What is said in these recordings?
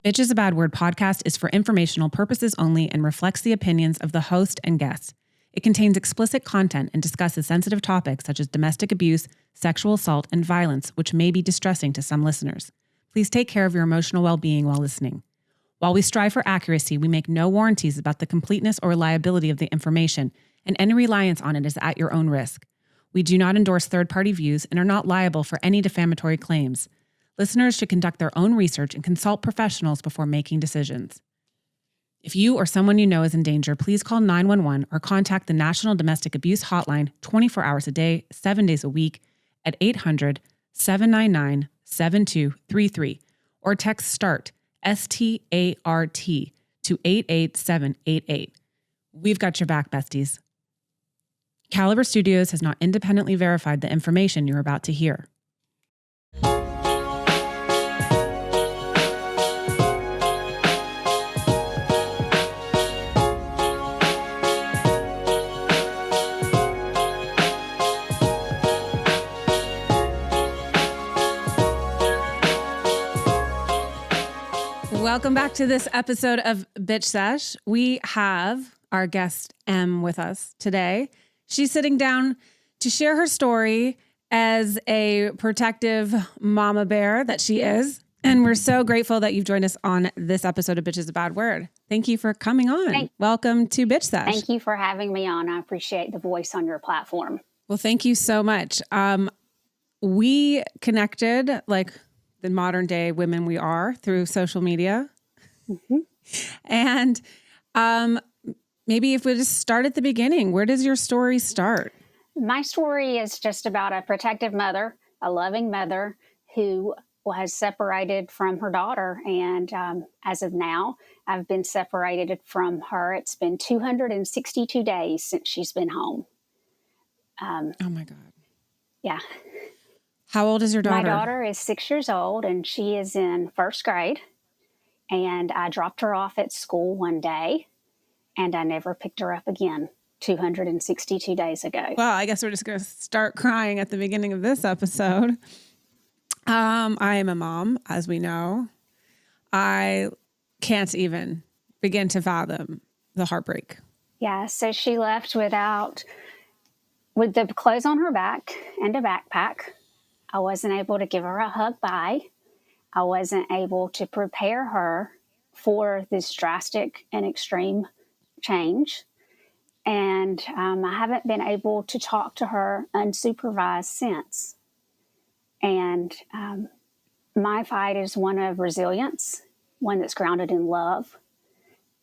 Bitch is a Bad Word podcast is for informational purposes only and reflects the opinions of the host and guests. It contains explicit content and discusses sensitive topics such as domestic abuse, sexual assault, and violence, which may be distressing to some listeners. Please take care of your emotional well-being while listening. While we strive for accuracy, we make no warranties about the completeness or reliability of the information, and any reliance on it is at your own risk. We do not endorse third-party views and are not liable for any defamatory claims. Listeners should conduct their own research and consult professionals before making decisions. If you or someone you know is in danger, please call 911 or contact the National Domestic Abuse Hotline 24 hours a day, 7 days a week at 800-799-7233 or text START, S-T-A-R-T, to 88788. We've got your back, besties. Caliber Studios has not independently verified the information you're about to hear. Welcome back to this episode of Bitch Sesh. We have our guest M with us today. She's sitting down to share her story as a protective mama bear that she is. And we're so grateful that you've joined us on this episode of Bitch is a Bad Word. Thank you for coming on. Welcome to Bitch Sesh. Thank you for having me on. I appreciate the voice on your platform. Well, thank you so much. We connected like the modern day women we are through social media. Mm-hmm. And maybe if we just start at the beginning, where does your story start? My story is just about a protective mother, a loving mother who was separated from her daughter. And as of now, I've been separated from her. It's been 262 days since she's been home. Oh my God. Yeah. How old is your daughter? My daughter is 6 years old and she is in first grade. And I dropped her off at school one day and I never picked her up again 262 days ago. Well, I guess we're just going to start crying at the beginning of this episode. I am a mom, as we know. I can't even begin to fathom the heartbreak. Yeah, so she left with the clothes on her back and a backpack. I wasn't able to give her a hug bye. I wasn't able to prepare her for this drastic and extreme change. And I haven't been able to talk to her unsupervised since. And my fight is one of resilience, one that's grounded in love,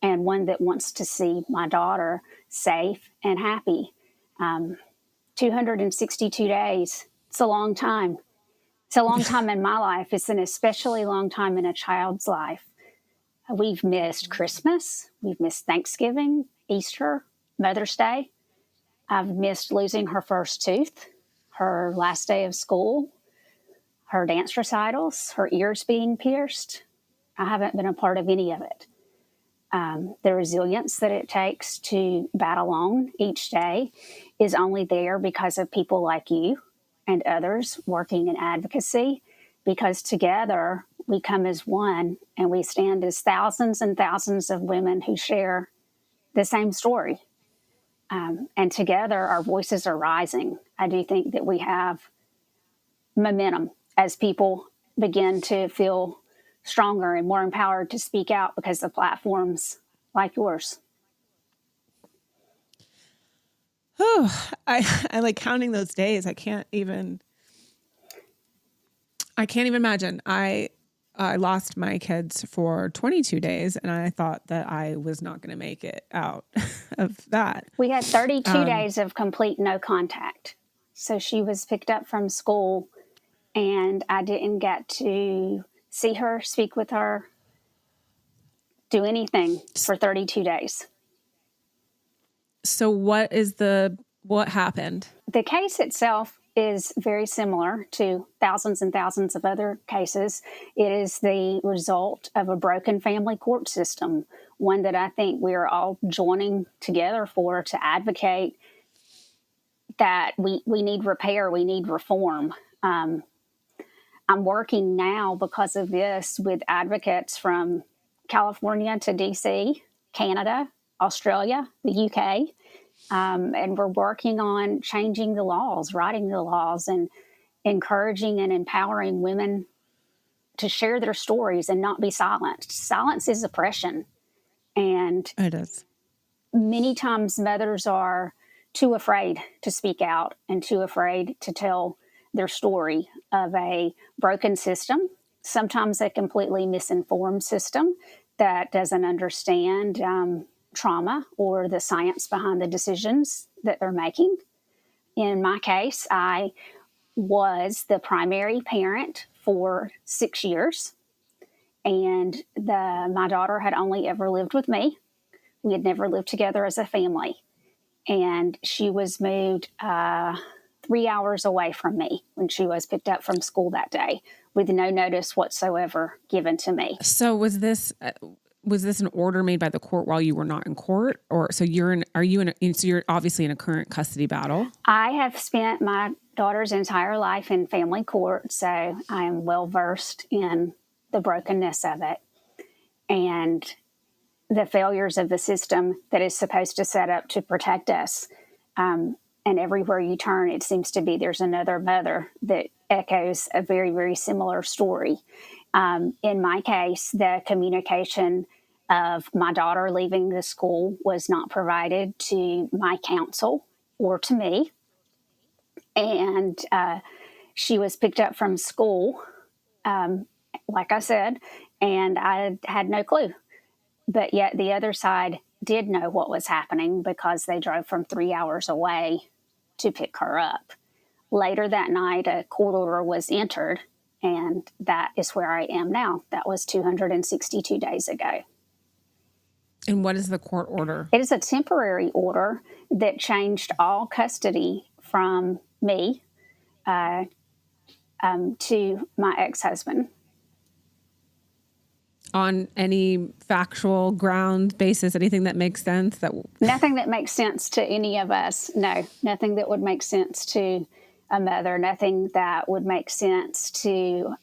and one that wants to see my daughter safe and happy. 262 days, it's a long time. It's a long time in my life. It's an especially long time in a child's life. We've missed Christmas. We've missed Thanksgiving, Easter, Mother's Day. I've missed losing her first tooth, her last day of school, her dance recitals, her ears being pierced. I haven't been a part of any of it. The resilience that it takes to battle on each day is only there because of people like you and others working in advocacy, because together we come as one and we stand as thousands and thousands of women who share the same story. And together our voices are rising. I do think that we have momentum as people begin to feel stronger and more empowered to speak out because of platforms like yours. Oh, I like counting those days. I can't even imagine. I lost my kids for 22 days and I thought that I was not going to make it out of that. We had 32 days of complete no contact. So she was picked up from school and I didn't get to see her, speak with her, do anything for 32 days. So what happened? The case itself is very similar to thousands and thousands of other cases. It is the result of a broken family court system, one that I think we are all joining together for to advocate that we need repair, we need reform. I'm working now because of this with advocates from California to DC, Canada, Australia, the UK. And we're working on changing the laws, writing the laws, and encouraging and empowering women to share their stories and not be silenced. Silence is oppression. And It is. many times mothers are too afraid to speak out and too afraid to tell their story of a broken system, sometimes a completely misinformed system that doesn't understand trauma or the science behind the decisions that they're making. In my case, I was the primary parent for 6 years, and my daughter had only ever lived with me. We had never lived together as a family. And she was moved 3 hours away from me when she was picked up from school that day with no notice whatsoever given to me. So was this an order made by the court while you were not in court, or so you're obviously in a current custody battle? I have spent my daughter's entire life in family court, so I am well versed in the brokenness of it and the failures of the system that is supposed to set up to protect us. And everywhere you turn, it seems to be there's another mother that echoes a very, very similar story. In my case, the communication of my daughter leaving the school was not provided to my counsel or to me. And she was picked up from school, like I said, and I had no clue. But yet the other side did know what was happening because they drove from 3 hours away to pick her up. Later that night, a court order was entered, and that is where I am now. That was 262 days ago. And what is the court order? It is a temporary order that changed all custody from me to my ex-husband. On any factual ground basis, anything that makes sense? Nothing that makes sense to any of us. No, nothing that would make sense to a mother, nothing that would make sense to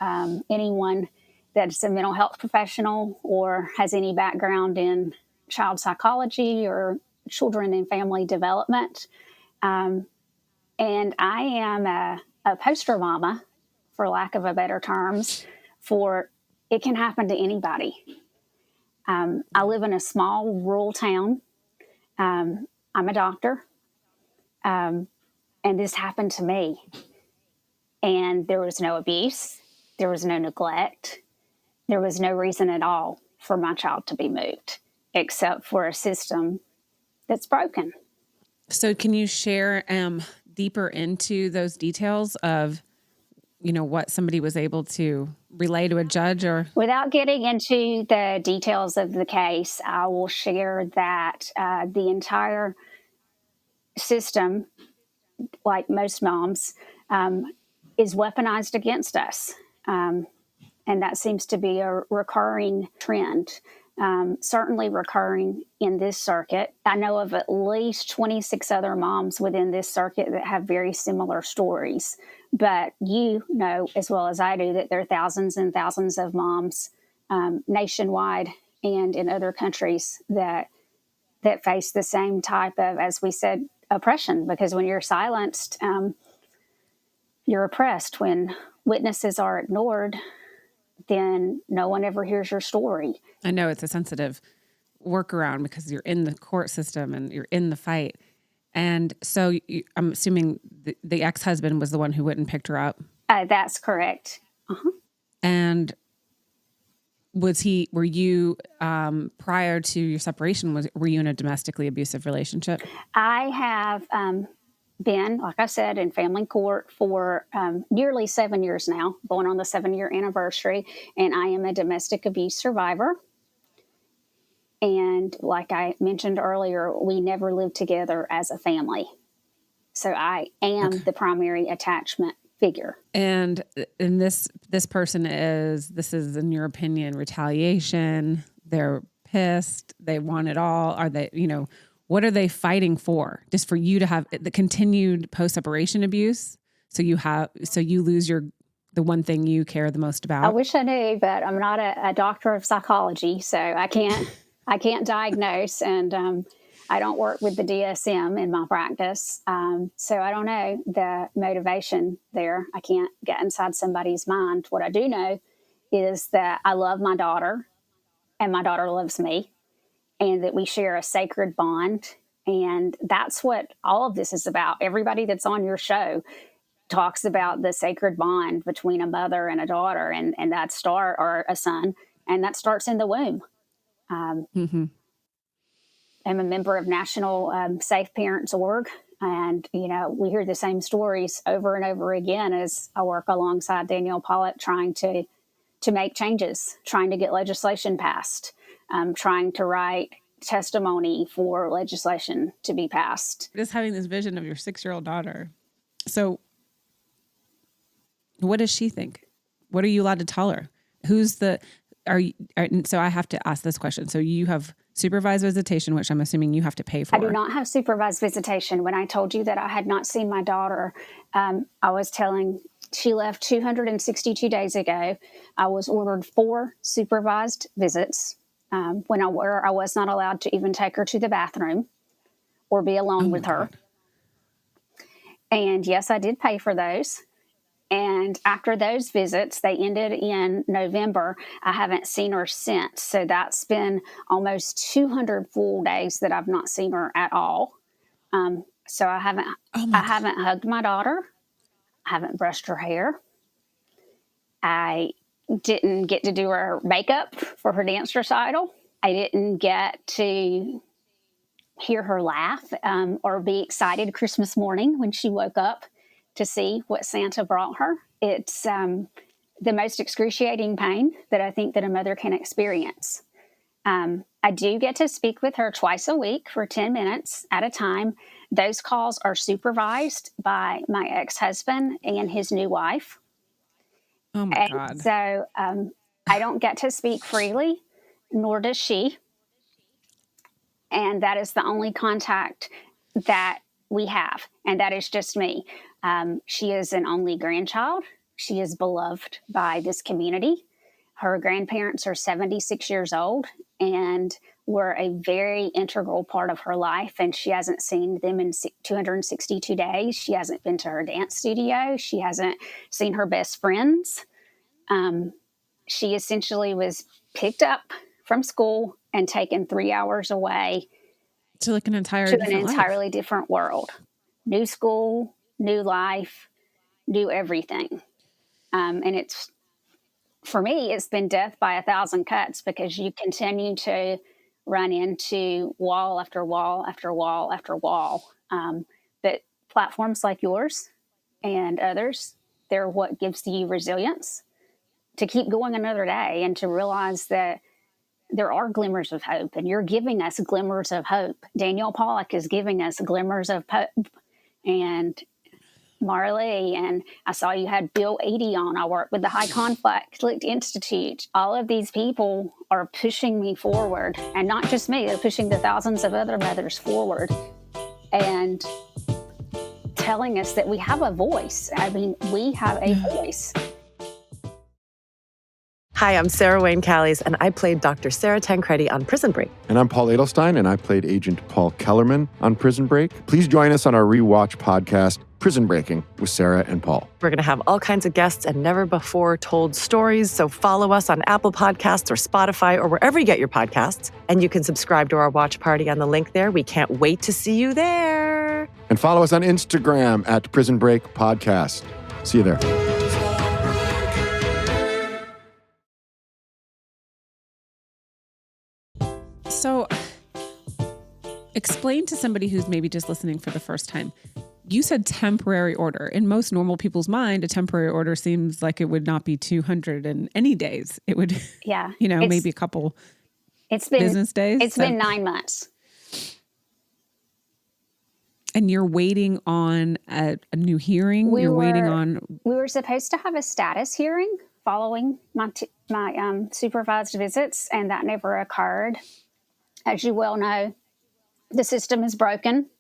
anyone that's a mental health professional or has any background in child psychology or children and family development. And I am a poster mama, for lack of a better terms, for it can happen to anybody. I live in a small rural town. I'm a doctor. And this happened to me. And there was no abuse. There was no neglect. There was no reason at all for my child to be moved, except for a system that's broken. So can you share deeper into those details of, what somebody was able to relay to a judge? Or without getting into the details of the case, I will share that the entire system, like most moms, is weaponized against us. And that seems to be a recurring trend, certainly recurring in this circuit. I know of at least 26 other moms within this circuit that have very similar stories. But you know as well as I do that there are thousands and thousands of moms nationwide and in other countries that face the same type of, as we said, oppression. Because when you're silenced, you're oppressed. When witnesses are ignored, then no one ever hears your story. I know it's a sensitive workaround because you're in the court system and you're in the fight. And so I'm assuming the ex-husband was the one who went and picked her up. That's correct. Uh-huh. And were you, prior to your separation, were you in a domestically abusive relationship? I have been, like I said, in family court for nearly 7 years now, going on the 7-year anniversary, and I am a domestic abuse survivor. And like I mentioned earlier, we never lived together as a family. So I am the primary attachment figure. And this person this is, in your opinion, retaliation. They're pissed. They want it all. Are they, what are they fighting for? Just for you to have the continued post-separation abuse? So you lose your the one thing you care the most I about? wish I knew, but I'm not a doctor of psychology, so I can't diagnose, and I don't work with the DSM in my practice, so I don't know the motivation there. I can't get inside somebody's mind. What I do know is that I love my daughter, and my daughter loves me, and that we share a sacred bond. And that's what all of this is about. Everybody that's on your show talks about the sacred bond between a mother and a daughter, and that start or a son, and that starts in the womb. Mm-hmm. I'm a member of National Safe Parents Org, and we hear the same stories over and over again as I work alongside Danielle Pollock, trying to make changes, trying to get legislation passed, trying to write testimony for legislation to be passed. Just having this vision of your 6-year-old daughter. So what does she think? What are you allowed to tell her? So I have to ask this question. So you have supervised visitation, which I'm assuming you have to pay for. I do not have supervised visitation. When I told you that I had not seen my daughter, I was telling, she left 262 days ago. I was ordered 4 supervised visits when I was not allowed to even take her to the bathroom or be alone with her. God. And yes, I did pay for those. And after those visits, they ended in November. I haven't seen her since. So that's been almost 200 full days that I've not seen her at all. So I haven't hugged my daughter. I haven't brushed her hair. I didn't get to do her makeup for her dance recital. I didn't get to hear her laugh or be excited Christmas morning when she woke up to see what Santa brought her. It's the most excruciating pain that I think that a mother can experience. I do get to speak with her twice a week for 10 minutes at a time. Those calls are supervised by my ex-husband and his new wife. Oh my God. So I don't get to speak freely, nor does she. And that is the only contact that we have. And that is just me. She is an only grandchild. She is beloved by this community. Her grandparents are 76 years old and were a very integral part of her life. And she hasn't seen them in 262 days. She hasn't been to her dance studio. She hasn't seen her best friends. She essentially was picked up from school and taken 3 hours away to like an entirely different world. New school, new life, new everything. And it's, for me, it's been death by 1,000 cuts, because you continue to run into wall after wall after wall after wall. But platforms like yours and others, they're what gives you resilience to keep going another day and to realize that there are glimmers of hope, and you're giving us glimmers of hope. Danielle Pollock is giving us glimmers of hope, and Marley, and I saw you had Bill Eady on. I work with the High Conflict Institute. All of these people are pushing me forward, and not just me, they're pushing the thousands of other mothers forward and telling us that we have a voice. I mean, we have a voice. Hi, I'm Sarah Wayne Callies, and I played Dr. Sarah Tancredi on Prison Break. And I'm Paul Edelstein, and I played Agent Paul Kellerman on Prison Break. Please join us on our rewatch podcast, Prison Breaking, with Sarah and Paul. We're going to have all kinds of guests and never-before-told stories, so follow us on Apple Podcasts or Spotify or wherever you get your podcasts. And you can subscribe to our watch party on the link there. We can't wait to see you there. And follow us on Instagram at Prison Break Podcast. See you there. So explain to somebody who's maybe just listening for the first time. You said temporary order. In most normal people's mind, a temporary order seems like it would not be 200 and any days. It would, maybe a couple business days. It's been 9 months. And you're waiting on a new hearing? We were supposed to have a status hearing following my supervised visits, and that never occurred. As you well know, the system is broken.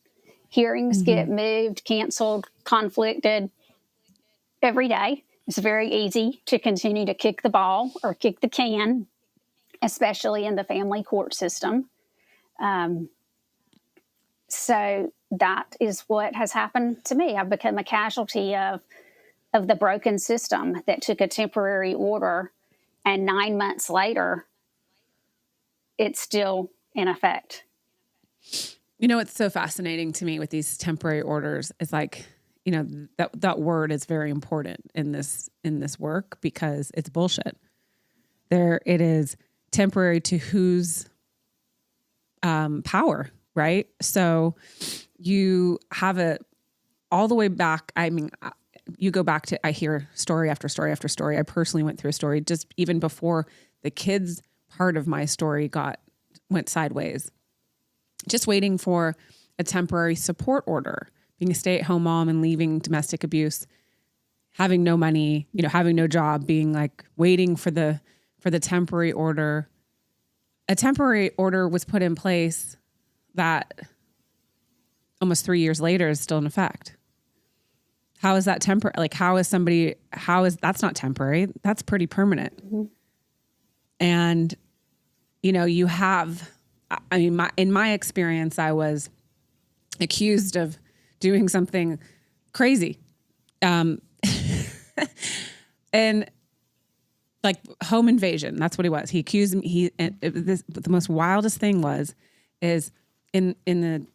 Hearings get moved, canceled, conflicted every day. It's very easy to continue to kick the ball or kick the can, especially in the family court system. So that is what has happened to me. I've become a casualty of the broken system that took a temporary order, and 9 months later, it's still in effect. You know, what's so fascinating to me with these temporary orders is like, you know, that word is very important in this work because it's bullshit. It is temporary to whose power, right? So you have all the way back. I mean, you go back to, I hear story after story after story. I personally went through a story just even before the kids part of my story went sideways. Just waiting for a temporary support order, being a stay-at-home mom and leaving domestic abuse, having no money, you know, having no job, being like waiting for the temporary order. A temporary order was put in place that almost 3 years later is still in effect. How is that temporary? Like, that's not temporary. That's pretty permanent. Mm-hmm. And, you know, in my experience, I was accused of doing something crazy. And like home invasion, that's what he was. He accused me. The most wildest thing is in the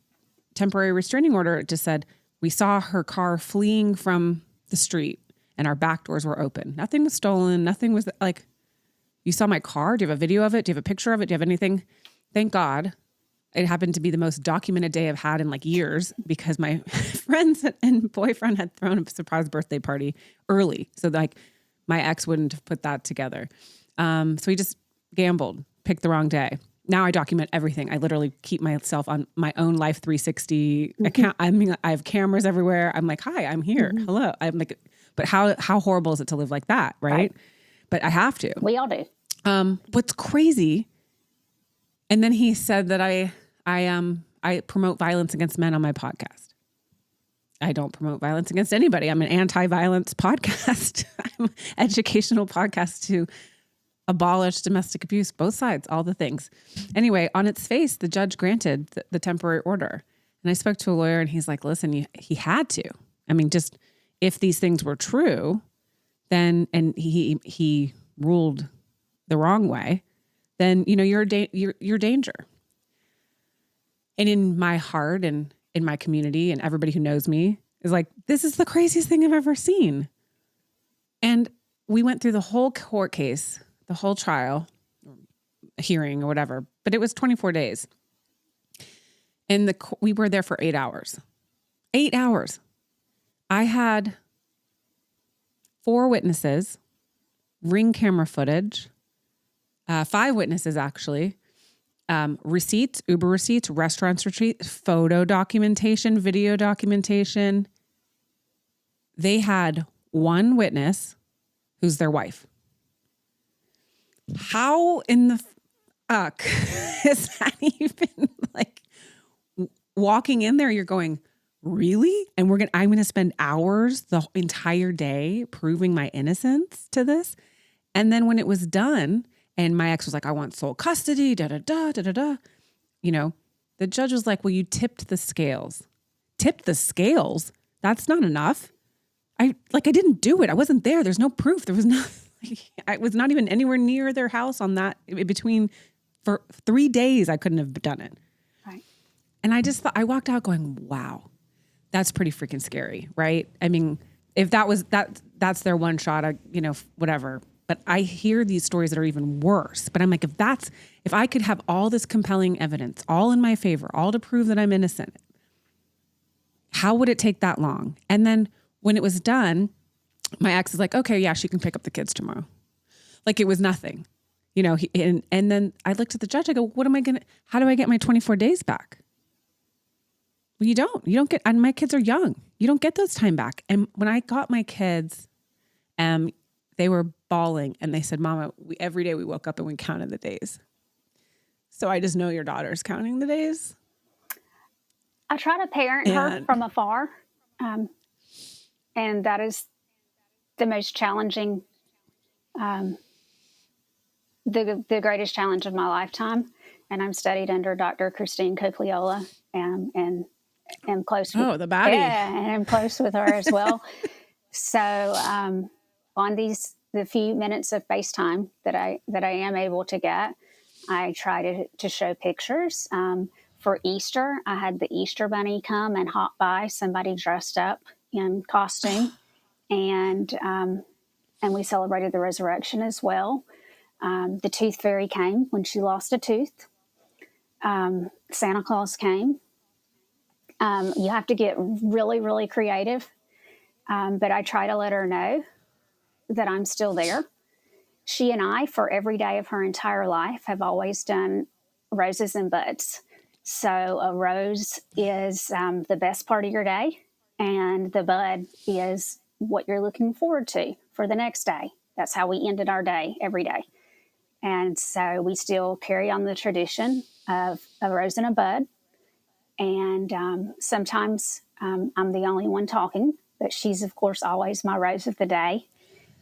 temporary restraining order, it just said, we saw her car fleeing from the street and our back doors were open. Nothing was stolen. Nothing was like, you saw my car. Do you have a video of it? Do you have a picture of it? Do you have anything? Thank God. It happened to be the most documented day I've had in like years because my friends and boyfriend had thrown a surprise birthday party early. So like my ex wouldn't have put that together. So he just gambled, picked the wrong day. Now I document everything. I literally keep myself on my own Life 360 account. I mean, I have cameras everywhere. I'm like, hi, I'm here. Mm-hmm. Hello. I'm like, but how horrible is it to live like that? Right. But I have to. We all do. What's crazy. And then he said that I promote violence against men on my podcast. I don't promote violence against anybody. I'm an anti-violence podcast. I'm an educational podcast to abolish domestic abuse, both sides, all the things. Anyway, on its face, the judge granted the temporary order. And I spoke to a lawyer and he's like, listen, he had to. I mean, just if these things were true, then, and he ruled the wrong way, then, you know, you're danger. And in my heart and in my community and everybody who knows me is like, this is the craziest thing I've ever seen. And we went through the whole court case, the whole trial, hearing or whatever, but it was 24 days. And we were there for 8 hours. 8 hours. I had 4 witnesses, Ring camera footage, 5 witnesses actually, receipts, Uber receipts, restaurants receipts, photo documentation, video documentation. They had 1 witness who's their wife. How in the fuck is that even like walking in there? You're going, really? And I'm going to spend hours the entire day proving my innocence to this. And then when it was done and my ex was like, I want sole custody, you know, the judge was like, well, you tipped the scales. Tipped the scales? That's not enough. I didn't do it. I wasn't there. There's no proof. There was no, I was not even anywhere near their house on that for 3 days. I couldn't have done it. Right. And I just thought, I walked out going, wow, that's pretty freaking scary. Right. I mean, if that's their one shot, whatever. But I hear these stories that are even worse. But I'm like, if I could have all this compelling evidence, all in my favor, all to prove that I'm innocent, how would it take that long? And then when it was done, my ex is like, okay, yeah, she can pick up the kids tomorrow. Like it was nothing, you know, and then I looked at the judge. I go, how do I get my 24 days back? Well, you don't get, and my kids are young. You don't get those time back. And when I got my kids, they were bawling and they said, Mama, every day we woke up and we counted the days. So I just know your daughter's counting the days. I try to parent her from afar. And that is the most challenging, the greatest challenge of my lifetime. And I'm studied under Dr. Christine Copliola, and am close with, the baddie. yeah, and I'm close with her as well. So on the few minutes of FaceTime that I am able to get, I try to show pictures. For Easter, I had the Easter bunny come and hop by, somebody dressed up in costume, and we celebrated the resurrection as well. The tooth fairy came when she lost a tooth. Santa Claus came. You have to get really, really creative, but I try to let her know that I'm still there. She and I, for every day of her entire life, have always done roses and buds. So a rose is the best part of your day, and the bud is what you're looking forward to for the next day. That's how we ended our day every day. And so we still carry on the tradition of a rose and a bud. And sometimes I'm the only one talking, but she's, of course, always my rose of the day.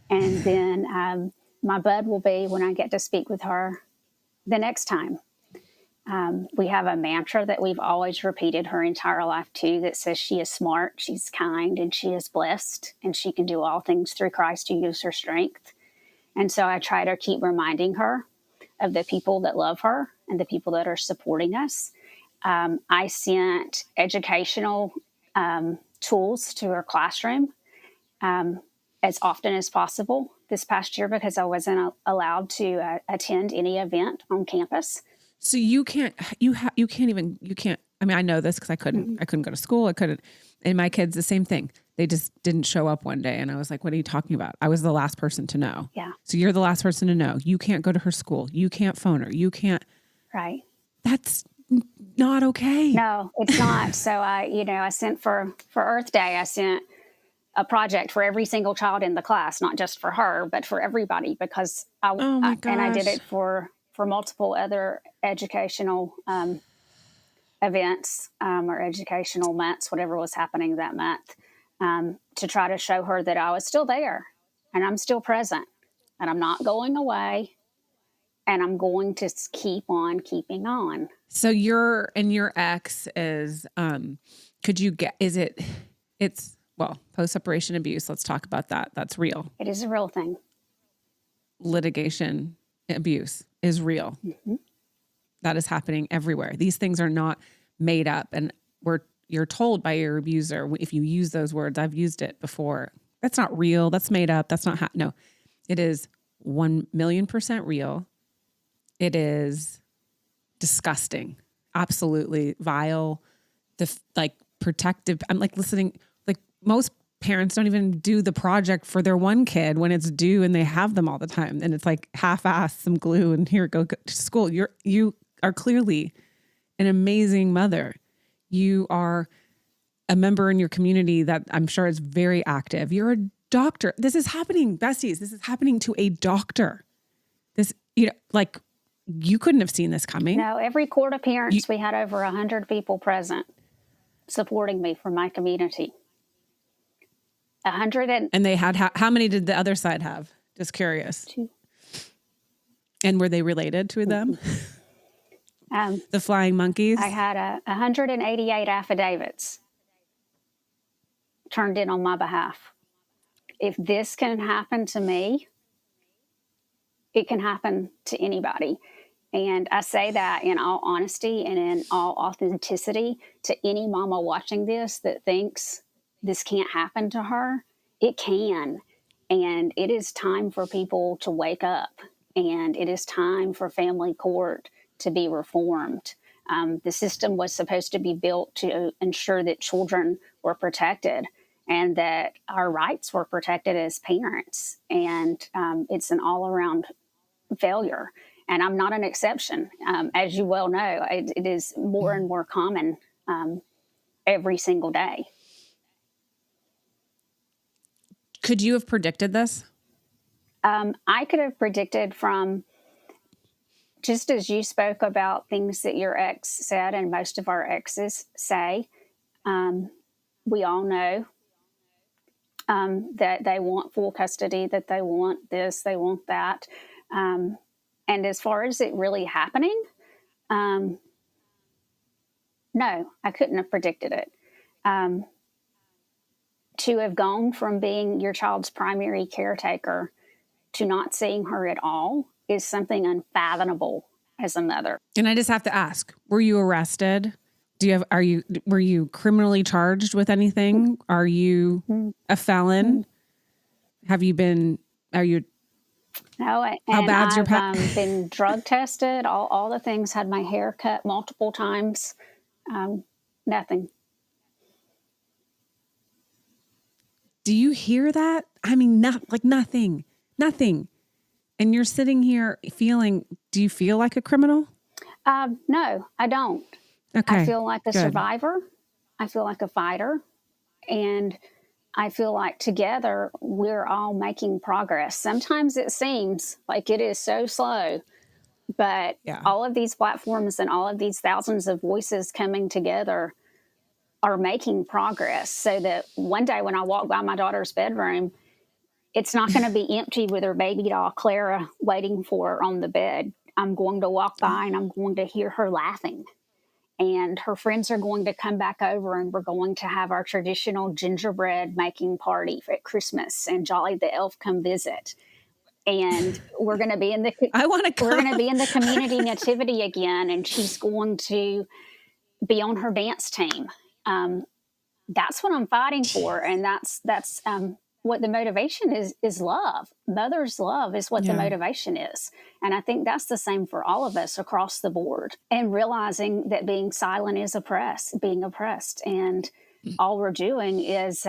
And then my bud will be when I get to speak with her the next time. We have a mantra that we've always repeated her entire life, too, that says she is smart, she's kind, and she is blessed, and she can do all things through Christ who gives her strength. And so I try to keep reminding her of the people that love her and the people that are supporting us. I sent educational tools to her classroom as often as possible this past year because I wasn't allowed to attend any event on campus. So you can't, I mean, I know this because I couldn't go to school. And my kids, the same thing. They just didn't show up one day. And I was like, what are you talking about? I was the last person to know. Yeah. So you're the last person to know. You can't go to her school. You can't phone her. You can't. Right. That's not okay. No, it's not. So I sent for Earth Day, I sent a project for every single child in the class, not just for her, but for everybody, because Oh my gosh. And I did it for multiple other educational events or educational months, whatever was happening that month, to try to show her that I was still there and I'm still present and I'm not going away and I'm going to keep on keeping on. So your ex is, post-separation abuse. Let's talk about that. That's real. It is a real thing. Litigation abuse is real. Mm-hmm. That is happening everywhere. These things are not made up. And you're told by your abuser, if you use those words, I've used it before, that's not real. That's made up. That's not, no, it is 1,000,000% real. It is disgusting, absolutely vile, protective. I'm listening, most parents don't even do the project for their one kid when it's due and they have them all the time. And it's half-assed, some glue and here, go to school. You are clearly an amazing mother. You are a member in your community that I'm sure is very active. You're a doctor. This is happening, besties. This is happening to a doctor. This, you couldn't have seen this coming. No, every court appearance, we had over 100 people present supporting me from my community. 100 and they had, how many did the other side have? Just curious. 2. And were they related to them? The flying monkeys? I had 188 affidavits turned in on my behalf. If this can happen to me, it can happen to anybody. And I say that in all honesty and in all authenticity to any mama watching this that thinks this can't happen to her. It can. And it is time for people to wake up. And it is time for family court to be reformed. The system was supposed to be built to ensure that children were protected and that our rights were protected as parents. And it's an all-around failure. And I'm not an exception. As you well know, it is more and more common every single day. Could you have predicted this? I could have predicted from, just as you spoke about things that your ex said and most of our exes say, we all know that they want full custody, that they want this, they want that. And as far as it really happening, no, I couldn't have predicted it. To have gone from being your child's primary caretaker to not seeing her at all is something unfathomable as a mother. And I just have to ask, were you arrested? Were you criminally charged with anything? Are you a felon? Are you, No, how and bad's your I've been drug tested, all the things, had my hair cut multiple times, nothing. Do you hear that? I mean, nothing. And you're sitting here do you feel like a criminal? No, I don't. Okay. I feel like a good. survivor. I feel like a fighter. And I feel like together we're all making progress. Sometimes it seems like it is so slow, but all of these platforms and all of these thousands of voices coming together are making progress, so that one day when I walk by my daughter's bedroom, it's not going to be empty with her baby doll Clara waiting for her on the bed. I'm going to walk by and I'm going to hear her laughing. And her friends are going to come back over, and we're going to have our traditional gingerbread making party at Christmas, and Jolly the Elf come visit. And we're going to be in the we're going to be in the community nativity again, and she's going to be on her dance team. That's what I'm fighting for, and that's what the motivation is love. Mother's love is what the motivation is. And I think that's the same for all of us across the board. And realizing that being silent is being oppressed. And all we're doing is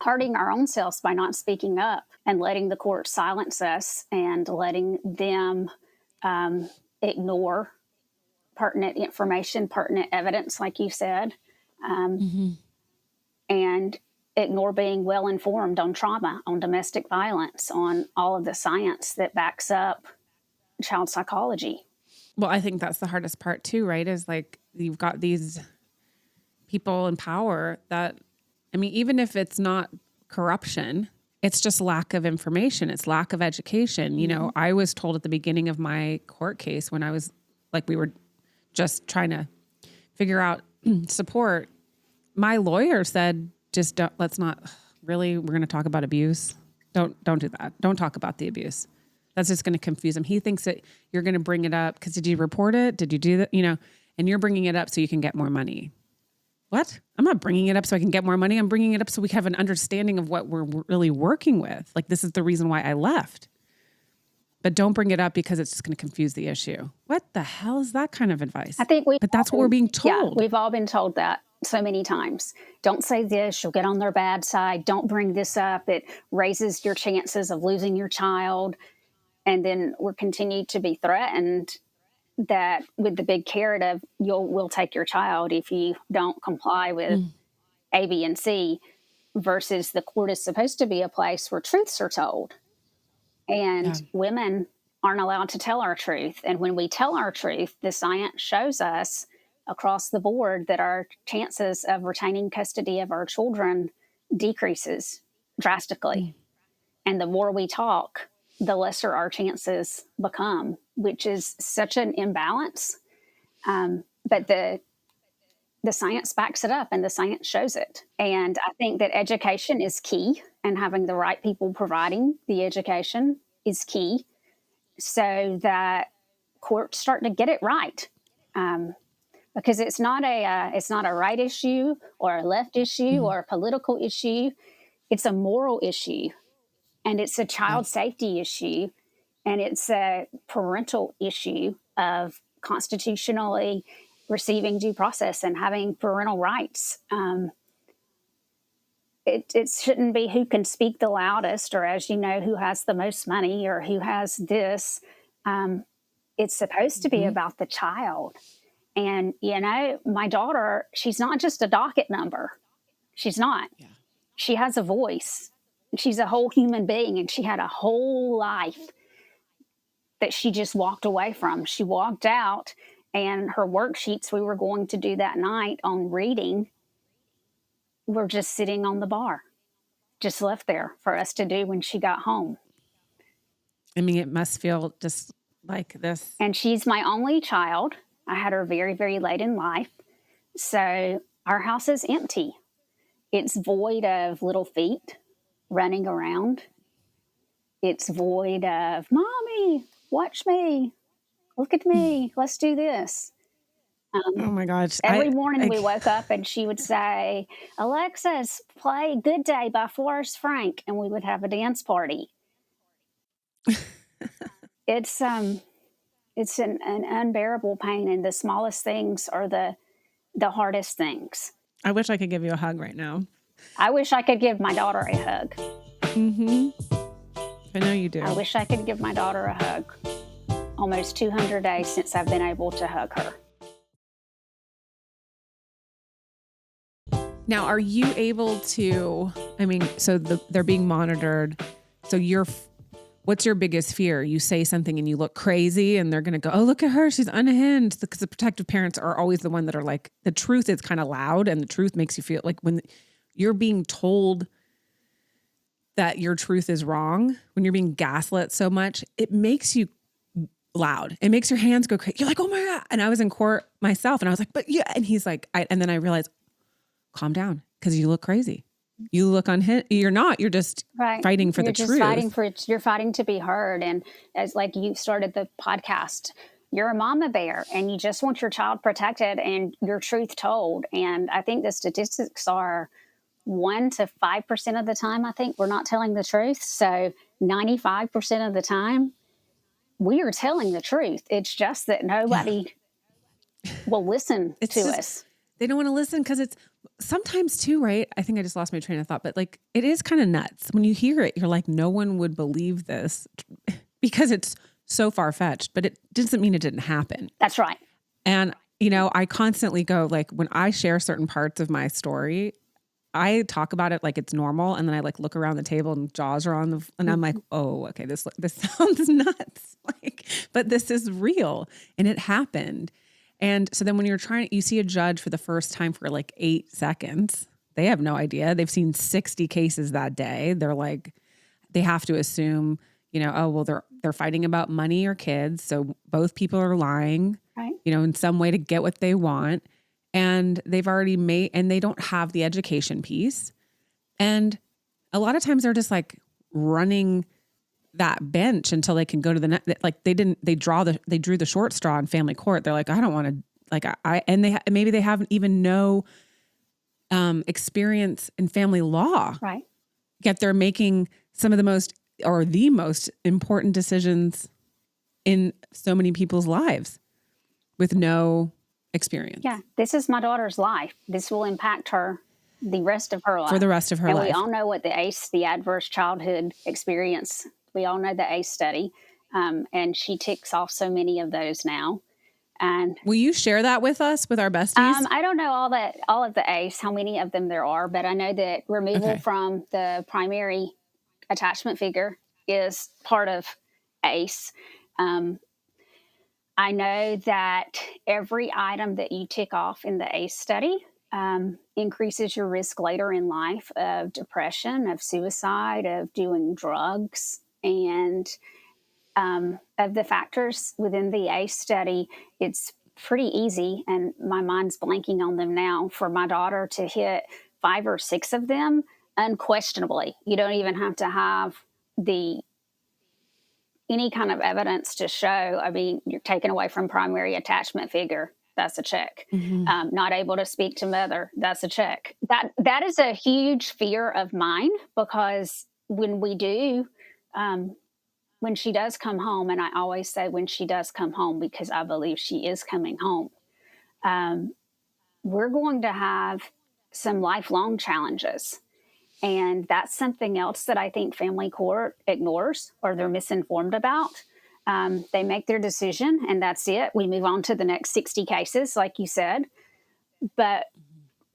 hurting our own selves by not speaking up and letting the court silence us and letting them ignore pertinent information, pertinent evidence, like you said, and ignore being well informed on trauma, on domestic violence, on all of the science that backs up child psychology. Well, I think that's the hardest part too, right? Is like you've got these people in power that, I mean, even if it's not corruption, it's just lack of information. It's lack of education. You know, I was told at the beginning of my court case when I was like, we were just trying to figure out support. My lawyer said, just don't, let's not really, we're going to talk about abuse. Don't do that. Don't talk about the abuse. That's just going to confuse him. He thinks that you're going to bring it up because did you report it? Did you do that? You know, and you're bringing it up so you can get more money. What? I'm not bringing it up so I can get more money. I'm bringing it up so we have an understanding of what we're really working with. Like, this is the reason why I left. But don't bring it up because it's just going to confuse the issue. What the hell is that kind of advice? I think but that's what we're being told. Yeah, we've all been told that so many times. Don't say this, you'll get on their bad side. Don't bring this up. It raises your chances of losing your child. And then we're continued to be threatened that with the big carrot of we'll take your child if you don't comply with A, B, and C, versus the court is supposed to be a place where truths are told. And women aren't allowed to tell our truth. And when we tell our truth, the science shows us across the board that our chances of retaining custody of our children decreases drastically. And the more we talk, the lesser our chances become, which is such an imbalance. But the science backs it up and the science shows it. And I think that education is key, and having the right people providing the education is key so that courts start to get it right. Because it's not a right issue or a left issue or a political issue. It's a moral issue, and it's a child safety issue, and it's a parental issue of constitutionally receiving due process and having parental rights. It shouldn't be who can speak the loudest, or, as you know, who has the most money, or who has this. It's supposed to be about the child. And, you know, my daughter, she's not just a docket number. She's not. Yeah. She has a voice. She's a whole human being, and she had a whole life that she just walked away from. She walked out, and her worksheets we were going to do that night on reading were just sitting on the bar. just left there for us to do when she got home. I mean, it must feel just like this. And she's my only child. I had her very, very late in life. So our house is empty. It's void of little feet running around. It's void of, Mommy, watch me. Look at me. Let's do this. Oh my gosh. Every morning we woke up and she would say, Alexis, play Good Day by Forrest Frank. And we would have a dance party. It's an unbearable pain. And the smallest things are the hardest things. I wish I could give you a hug right now. I wish I could give my daughter a hug. Mm-hmm. I know you do. I wish I could give my daughter a hug. Almost 200 days since I've been able to hug her. Now, are you able to, I mean, so they're being monitored. So what's your biggest fear? You say something and you look crazy and they're going to go, oh, look at her. She's unhinged. Because the protective parents are always the one that are like, the truth is kind of loud and the truth makes you feel like when you're being told that your truth is wrong, when you're being gaslit so much, it makes you loud. It makes your hands go crazy. You're like, oh my God. And I was in court myself and I was like, but yeah. And he's like, and then I realized, calm down, because you look crazy. You look unhinged. You're not. You're just fighting for the truth. You're fighting to be heard. And as like you started the podcast, you're a mama bear and you just want your child protected and your truth told. And I think the statistics are 1 to 5% of the time, I think we're not telling the truth. So 95% of the time, we are telling the truth. It's just that nobody will listen to us. They don't want to listen because it's sometimes too, right? I think I just lost my train of thought, but like it is kind of nuts. When you hear it, you're like, no one would believe this because it's so far-fetched, but it doesn't mean it didn't happen. That's right. And, I constantly go like when I share certain parts of my story, I talk about it like it's normal. And then I like look around the table and jaws are on and I'm like, oh, okay, this sounds nuts. But this is real and it happened. And so then when you see a judge for the first time for like 8 seconds, they have no idea. They've seen 60 cases that day. They're like, they have to assume, oh, well, they're fighting about money or kids. So both people are lying, right, in some way to get what they want. And they've already and they don't have the education piece. And a lot of times they're just like running that bench until they can go to the next, like they drew the short straw in family court. They're like, I don't want to maybe they haven't even no experience in family law. Right. Yet they're making some of the most important decisions in so many people's lives with no experience. Yeah. This is my daughter's life. This will impact her the rest of her life. For the rest of her life. And we all know what the ACE, the Adverse Childhood Experience, we all know the ACE study. And she ticks off so many of those now. And will you share that with us, with our besties? I don't know all of the ACE, how many of them there are, but I know that removal from the primary attachment figure is part of ACE. I know that every item that you tick off in the ACE study increases your risk later in life of depression, of suicide, of doing drugs, and of the factors within the ACE study. It's pretty easy, and my mind's blanking on them now, for my daughter to hit 5 or 6 of them unquestionably. You don't even have to have any kind of evidence to show. I mean, you're taken away from primary attachment figure. That's a check. Mm-hmm. Not able to speak to mother. That's a check. That is a huge fear of mine, because when we do, when she does come home, and I always say when she does come home, because I believe she is coming home, we're going to have some lifelong challenges. And that's something else that I think family court ignores, or they're misinformed about. They make their decision and that's it. We move on to the next 60 cases, like you said. But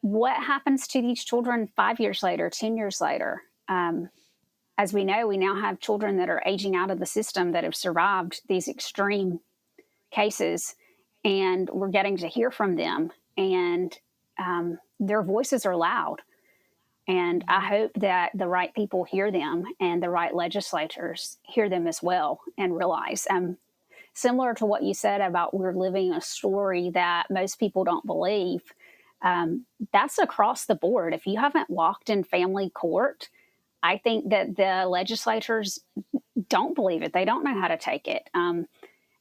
what happens to these children 5 years later, 10 years later? As we know, we now have children that are aging out of the system that have survived these extreme cases, and we're getting to hear from them, and their voices are loud. And I hope that the right people hear them and the right legislators hear them as well and realize, similar to what you said about we're living a story that most people don't believe, that's across the board. If you haven't walked in family court, I think that the legislators don't believe it. They don't know how to take it.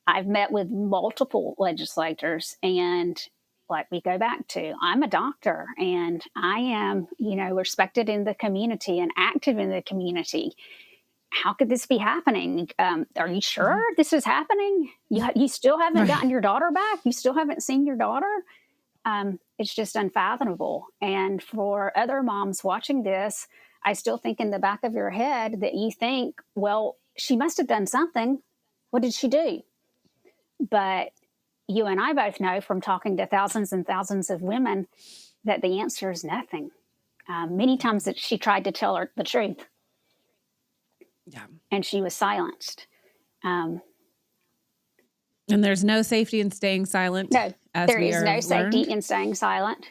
I've met with multiple legislators, and like we go back to, I'm a doctor and I am, respected in the community and active in the community. How could this be happening? Are you sure this is happening? You still haven't gotten your daughter back? You still haven't seen your daughter? It's just unfathomable. And for other moms watching this, I still think in the back of your head that you think, well, she must have done something. What did she do? But you and I both know from talking to thousands and thousands of women that the answer is nothing. Many times that she tried to tell her the truth. Yeah. And she was silenced. And there's no safety in staying silent. No, there is no safety learned. in staying silent.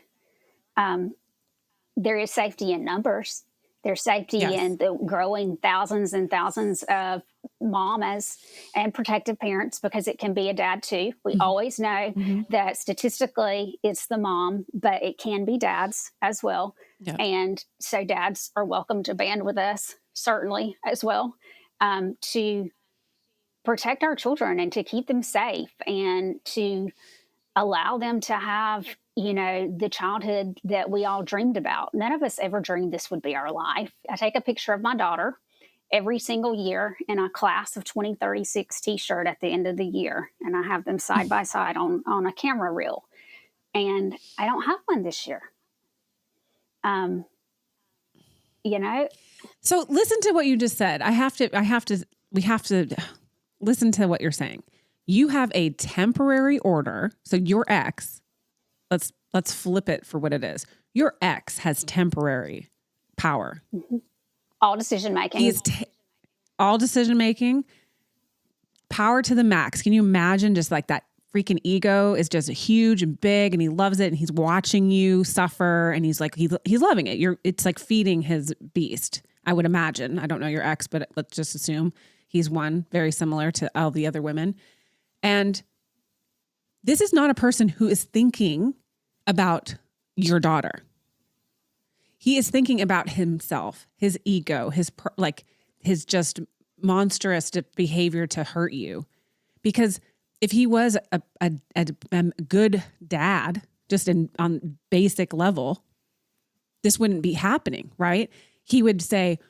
There is safety in numbers. There's safety in the growing thousands and thousands of mamas and protective parents, because it can be a dad too. We always know that statistically it's the mom, but it can be dads as well. Yeah. And so dads are welcome to band with us, certainly as well, to protect our children and to keep them safe and to allow them to have, the childhood that we all dreamed about. None of us ever dreamed this would be our life. I take a picture of my daughter every single year in a class of 2036 t-shirt at the end of the year. And I have them side by side on a camera reel. And I don't have one this year. So listen to what you just said. we have to listen to what you're saying. You have a temporary order. So your ex, let's flip it for what it is. Your ex has temporary power. All decision making. He is all decision making, power to the max. Can you imagine just like that freaking ego is just huge and big, and he loves it, and he's watching you suffer, and he's loving it. It's like feeding his beast, I would imagine. I don't know your ex, but let's just assume he's one very similar to all the other women. And this is not a person who is thinking about your daughter. He is thinking about himself, his ego, his just monstrous behavior to hurt you. Because if he was a good dad, just on basic level, this wouldn't be happening, right? He would say,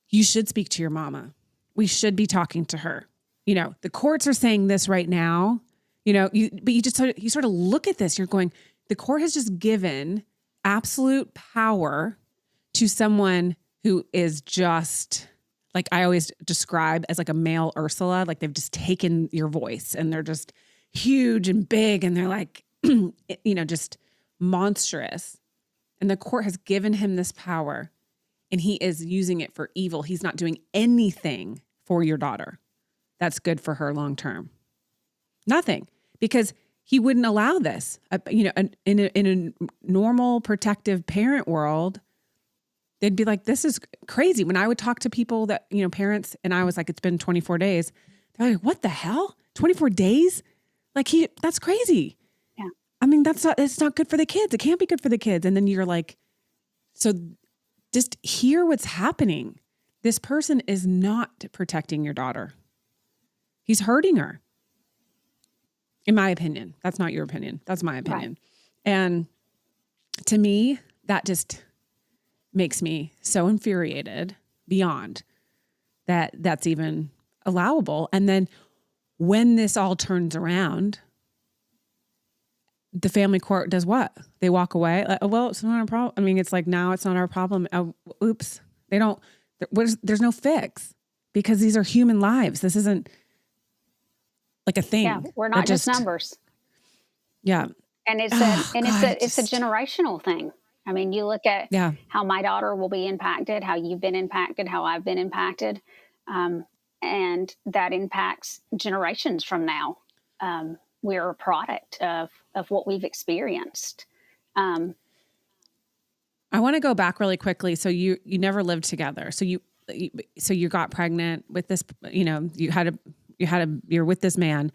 you should speak to your mama. We should be talking to her. The courts are saying this right now, but you sort of look at this, you're going, the court has just given absolute power to someone who is just, like I always describe as like a male Ursula, like they've just taken your voice and they're just huge and big and they're like, just monstrous. And the court has given him this power and he is using it for evil. He's not doing anything for your daughter that's good for her long term. Nothing, because he wouldn't allow this. In a normal protective parent world, they'd be like, this is crazy. When I would talk to people that, parents, and I was like, it's been 24 days. They're like, what the hell? 24 days? Like that's crazy. Yeah. I mean, it's not good for the kids. It can't be good for the kids. And then you're like, so just hear what's happening. This person is not protecting your daughter. He's hurting her. In my opinion. That's not your opinion. That's my opinion. Right. And to me, that just makes me so infuriated beyond that that's even allowable. And then when this all turns around, the family court does what? They walk away. Like, oh, well, it's not our problem. I mean, it's like, now it's not our problem. Oops. There's no fix because these are human lives. This isn't like a thing. Yeah, we're not just numbers. Yeah. And it's a generational thing. I mean, you look at how my daughter will be impacted, how you've been impacted, how I've been impacted. And that impacts generations from now. We're a product of what we've experienced. I want to go back really quickly. So you never lived together. So you got pregnant with this, you're with this man.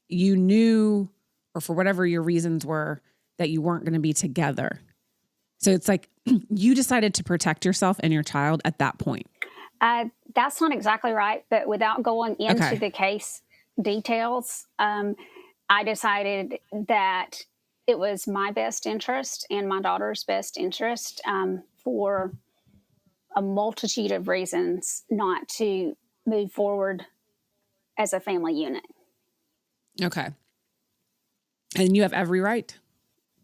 You knew, or for whatever your reasons were, that you weren't going to be together. So it's like you decided to protect yourself and your child at that point. That's not exactly right, but without going into the case details, I decided that it was my best interest and my daughter's best interest for a multitude of reasons not to move forward as a family unit. Okay. And you have every right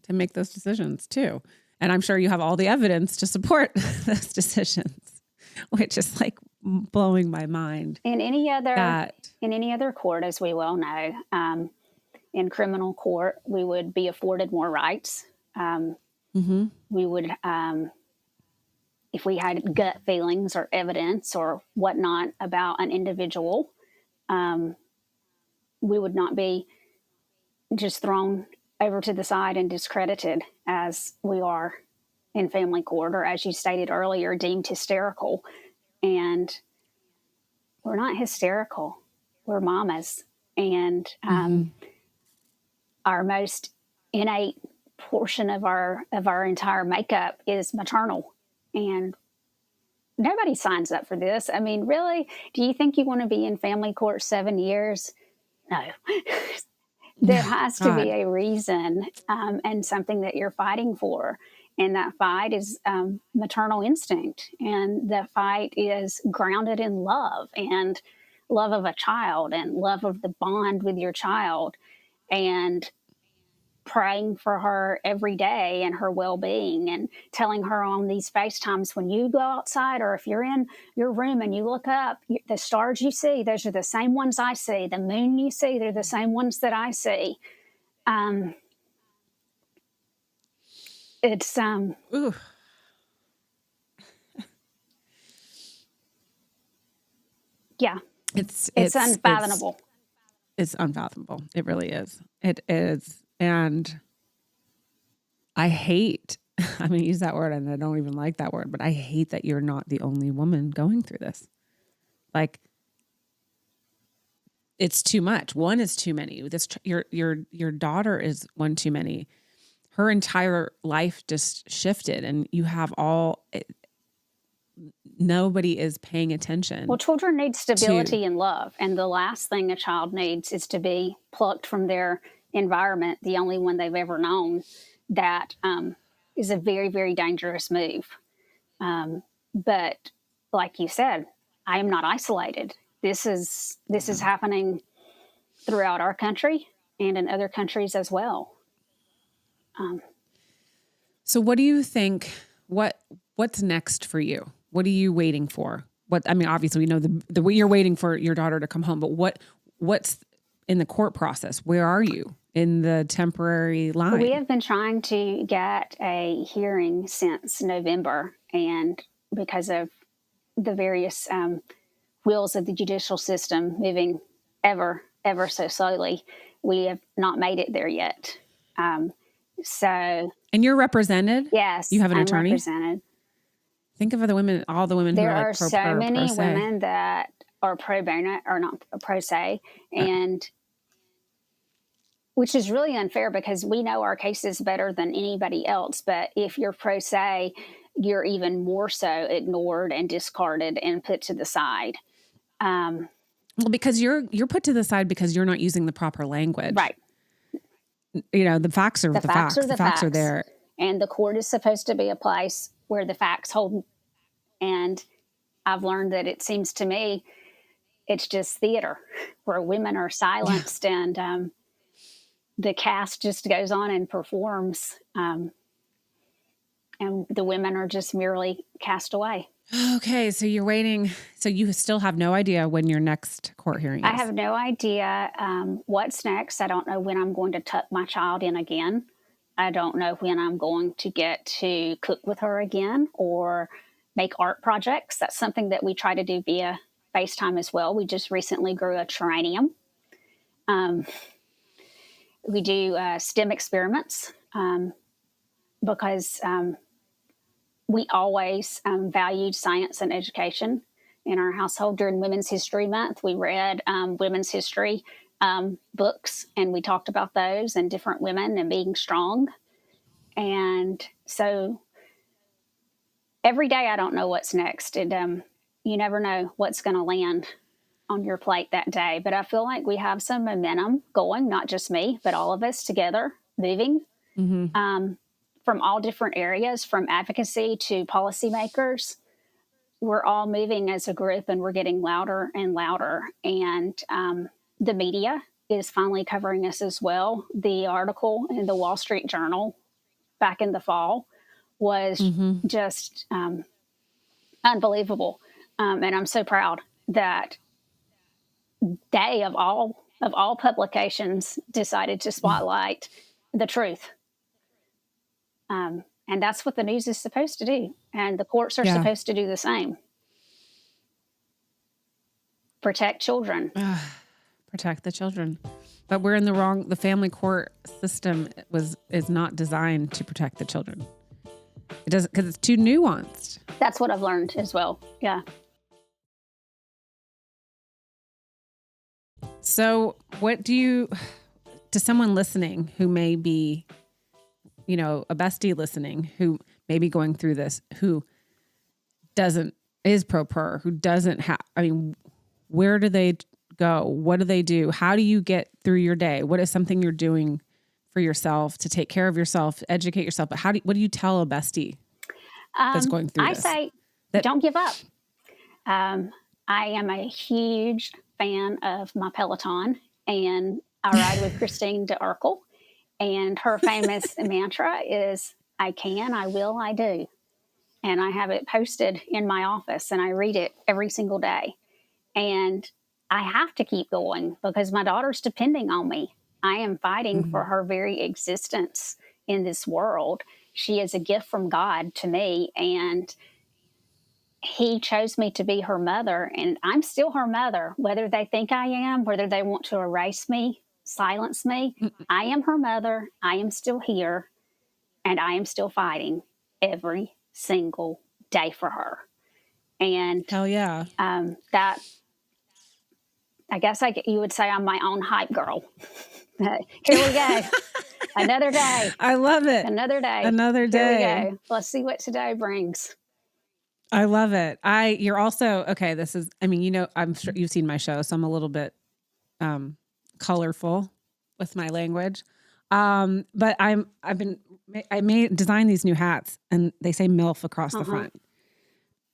to make those decisions too. And I'm sure you have all the evidence to support those decisions, which is like blowing my mind. In any other court, as we well know, in criminal court, we would be afforded more rights. We would, if we had gut feelings or evidence or whatnot about an individual, we would not be just thrown over to the side and discredited as we are in family court, or as you stated earlier, deemed hysterical. And we're not hysterical. We're mamas. And our most innate portion of our entire makeup is maternal. And nobody signs up for this. I mean, really, do you think you want to be in family court 7 years? No. There has to be a reason and something that you're fighting for. And that fight is maternal instinct. And that fight is grounded in love and love of a child and love of the bond with your child and praying for her every day and her well-being and telling her on these FaceTimes when you go outside or if you're in your room and you look up, the stars you see, those are the same ones I see. The moon you see, they're the same ones that I see. It's Ooh. Yeah. It's unfathomable. It's unfathomable. It really is. It is. And I hate, I'm going to use that word and I don't even like that word, but I hate that you're not the only woman going through this. Like, it's too much. One is too many. Your daughter is one too many. Her entire life just shifted and you have nobody is paying attention. Well, children need stability and love. And the last thing a child needs is to be plucked from their environment, the only one they've ever known. That is a very, very dangerous move. But like you said, I am not isolated. This is happening throughout our country and in other countries as well. So what do you think, what's next for you? What are you waiting for? Obviously we know the way you're waiting for your daughter to come home, but what's in the court process? Where are you in the temporary line? We have been trying to get a hearing since November, and because of the various wheels of the judicial system moving ever so slowly, we have not made it there yet. And you're represented? Yes. You have an attorney? I'm represented. Think of all the women who are like pro se. There are so many women that are pro bono or not pro se, and which is really unfair because we know our cases better than anybody else. But if you're pro se, you're even more so ignored and discarded and put to the side. Well, because you're put to the side because you're not using the proper language. Right. You know, the facts are the facts. The facts are there. And the court is supposed to be a place where the facts hold. And I've learned that it seems to me it's just theater where women are silenced and the cast just goes on and performs. And the women are just merely cast away. Okay, so you're waiting. So you still have no idea when your next court hearing is? I have no idea what's next. I don't know when I'm going to tuck my child in again. I don't know when I'm going to get to cook with her again or make art projects. That's something that we try to do via FaceTime as well. We just recently grew a geranium. We do STEM experiments because we always valued science and education in our household. During Women's History Month, we read women's history books, and we talked about those and different women and being strong. And so every day, I don't know what's next. You never know what's going to land on your plate that day. But I feel like we have some momentum going, not just me, but all of us together, moving from all different areas, from advocacy to policymakers. We're all moving as a group, and we're getting louder and louder. And the media is finally covering us as well. The article in the Wall Street Journal back in the fall was just unbelievable. And I'm so proud that they, of all publications, decided to spotlight the truth. And that's what the news is supposed to do. And the courts are supposed to do the same. Protect children. Protect the children. But we're in the family court system is not designed to protect the children. It doesn't, because it's too nuanced. That's what I've learned as well. Yeah. So to someone listening who may be, a bestie listening, who may be going through this, who is pro per, who doesn't have, where do they go? What do they do? How do you get through your day? What is something you're doing for yourself to take care of yourself, educate yourself? But what do you tell a bestie that's going through this? I say, don't give up. I am a huge fan of my Peloton, and I ride with Christine DeUrkel, and her famous mantra is, I can, I will, I do. And I have it posted in my office, and I read it every single day. And I have to keep going because my daughter's depending on me. I am fighting for her very existence in this world. She is a gift from God to me, and He chose me to be her mother, and I'm still her mother, whether they think I am, whether they want to erase me, silence me. I am her mother. I am still here, and I am still fighting every single day for her. And hell yeah. That, I guess you would say I'm my own hype girl. Here we go. Another day. I love it. Another day. Another day. Here we go. Let's see what today brings. I love it. You're also, okay, this is, I'm sure you've seen my show, so I'm a little bit colorful with my language. But I designed these new hats, and they say MILF across the front.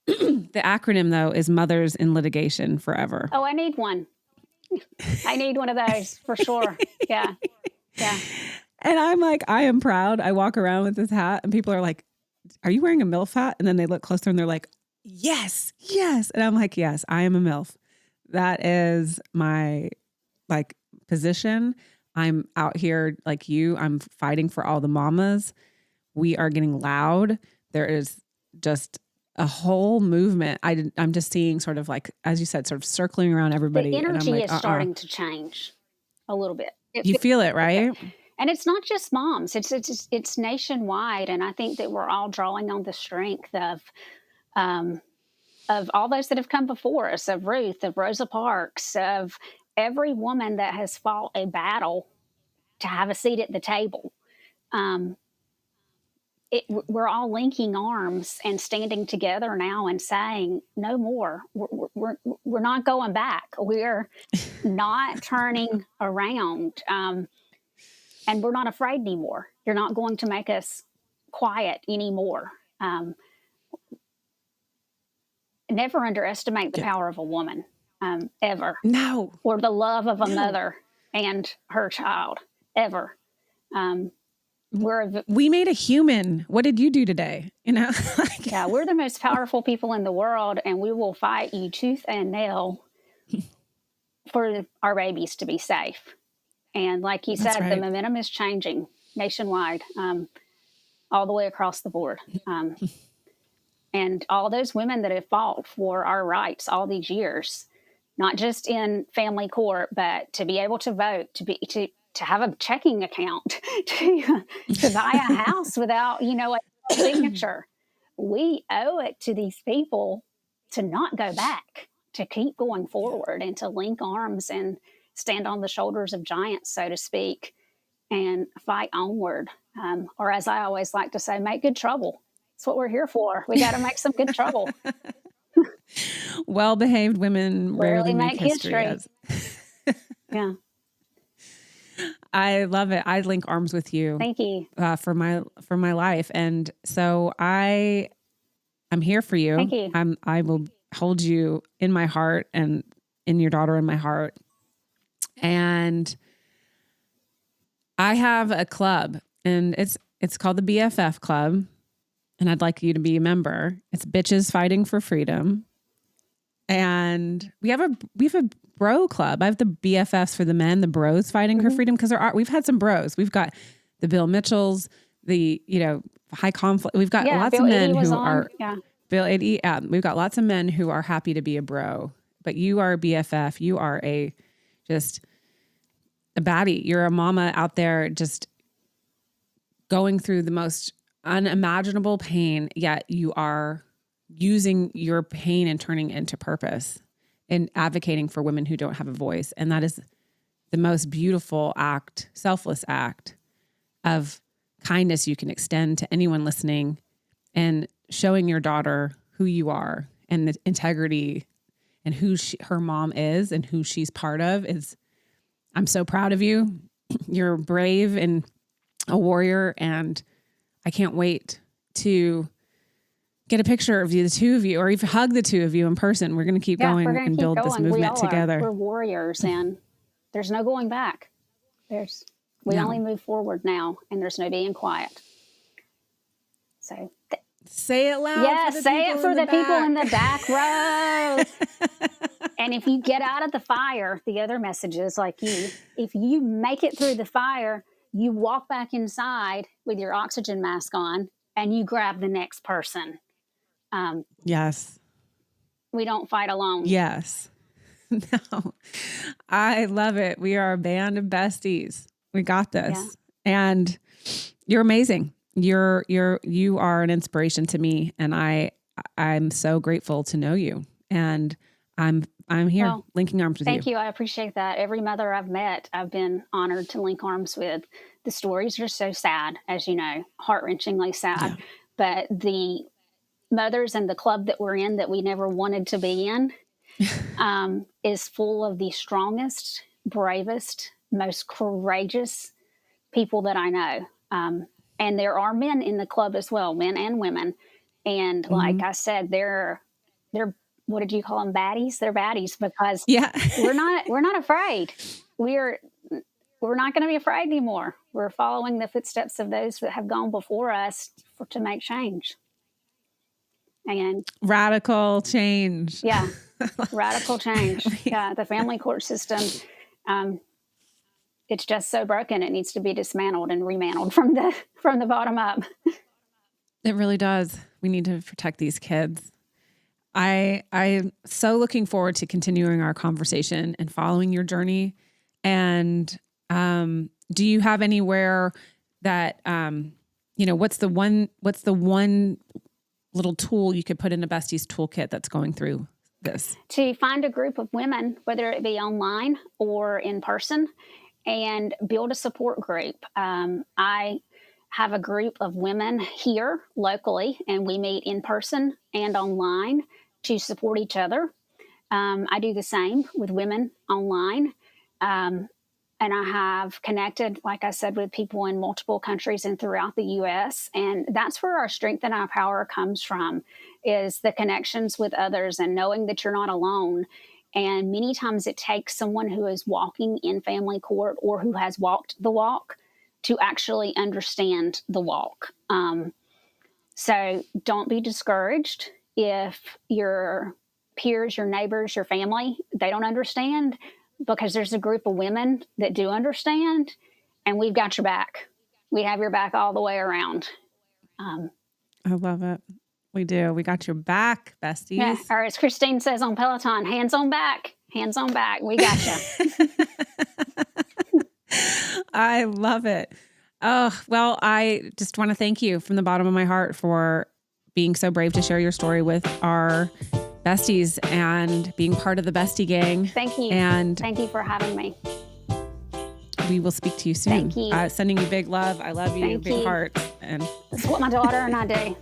The acronym, though, is Mothers in Litigation Forever. Oh, I need one. I need one of those for sure. Yeah. Yeah. And I'm like, I am proud. I walk around with this hat, and people are like, are you wearing a MILF hat? And then they look closer and they're like, yes, yes. And I'm like, yes, I am a MILF. That is my position. I'm out here like you. I'm fighting for all the mamas. We are getting loud. There is just a whole movement. I'm just seeing sort of like, as you said, sort of circling around everybody. The energy and I'm like, is starting to change a little bit. You feel it, right? And it's not just moms. It's nationwide, and I think that we're all drawing on the strength of all those that have come before us, of Ruth, of Rosa Parks, of every woman that has fought a battle to have a seat at the table. We're all linking arms and standing together now and saying, no more. We're not going back. We're not turning around. And we're not afraid anymore. You're not going to make us quiet anymore. Never underestimate the power of a woman, ever. No. Or the love of a mother and her child, ever. We made a human. What did you do today? Yeah, we're the most powerful people in the world, and we will fight you tooth and nail for our babies to be safe. And like you said, the momentum is changing nationwide, all the way across the board. And all those women that have fought for our rights all these years, not just in family court, but to be able to vote, to have a checking account, to buy a house without, a signature. we owe it to these people to not go back, to keep going forward and to link arms and stand on the shoulders of giants, so to speak, and fight onward. Or as I always like to say, make good trouble. That's what we're here for. We got to make some good trouble. Well-behaved women rarely make history. Yeah. I love it. I link arms with you. Thank you. For my life. And so I'm here for you. Thank you. I will hold you in my heart and in your daughter in my heart. And I have a club, and it's called the BFF Club, and I'd like you to be a member. It's Bitches Fighting for Freedom. And we have a bro club. I have the BFFs for the men, the bros fighting for freedom, because we've had some bros. We've got the Bill Mitchells, the high conflict. We've got lots Bill of men Eddy who on. are Yeah. Bill Eddy. We've got lots of men who are happy to be a bro, but you are a BFF. You are just a baddie. You're a mama out there just going through the most unimaginable pain, yet you are using your pain and turning it into purpose and advocating for women who don't have a voice. And that is the most beautiful act, selfless act of kindness you can extend to anyone listening, and showing your daughter who you are and the integrity and who her mom is and who she's part of is. I'm so proud of you. You're brave and a warrior, and I can't wait to get a picture of you, the two of you, or even hug the two of you in person. We're going to keep going and build this movement together. We're warriors, and there's no going back. We only move forward now, and there's no being quiet. So say it loud. Yeah, say it for the people in the back row. And if you get out of the fire, the other messages like if you make it through the fire, you walk back inside with your oxygen mask on and you grab the next person. Yes. We don't fight alone. Yes. No, I love it. We are a band of besties. We got this. Yeah. And you're amazing. You are an inspiration to me, and I'm so grateful to know you. And I'm here linking arms with you. Thank you. I appreciate that. Every mother I've met, I've been honored to link arms with. The stories are so sad, as you know, heart-wrenchingly sad. Yeah. But the mothers and the club that we're in that we never wanted to be in is full of the strongest, bravest, most courageous people that I know. And there are men in the club as well, men and women. And like I said, they're what did you call them? Baddies? They're baddies because we're not afraid. We're not going to be afraid anymore. We're following the footsteps of those that have gone before us to make change. And radical change. Yeah. Radical change. Yeah. The family court system, it's just so broken. It needs to be dismantled and remantled from the bottom up. It really does. We need to protect these kids. I'm so looking forward to continuing our conversation and following your journey. And do you have anywhere that what's the one little tool you could put in a Besties toolkit that's going through this? To find a group of women, whether it be online or in person, and build a support group. I have a group of women here locally, and we meet in person and online to support each other. I do the same with women online. And I have connected, like I said, with people in multiple countries and throughout the U.S. And that's where our strength and our power comes from, is the connections with others and knowing that you're not alone. And many times it takes someone who is walking in family court or who has walked the walk to actually understand the walk. So don't be discouraged if your peers, your neighbors, your family, they don't understand, because there's a group of women that do understand, and we've got your back. We have your back all the way around. I love it. We do. We got your back, besties. Yeah. Or as Christine says on Peloton, hands on back. Hands on back. We got you. I love it. Oh, well, I just want to thank you from the bottom of my heart for being so brave to share your story with our besties and being part of the bestie gang. Thank you. And thank you for having me. We will speak to you soon. Thank you. Sending you big love. I love you. Thank big you. hearts. And That's what my daughter and I do.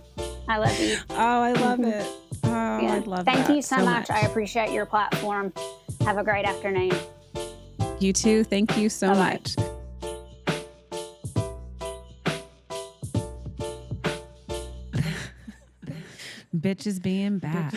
I love you. oh, I love it. Oh, I love that. Thank you so much. I appreciate your platform. Have a great afternoon. You too. Thank you so Bye-bye. much. Bitches being bad.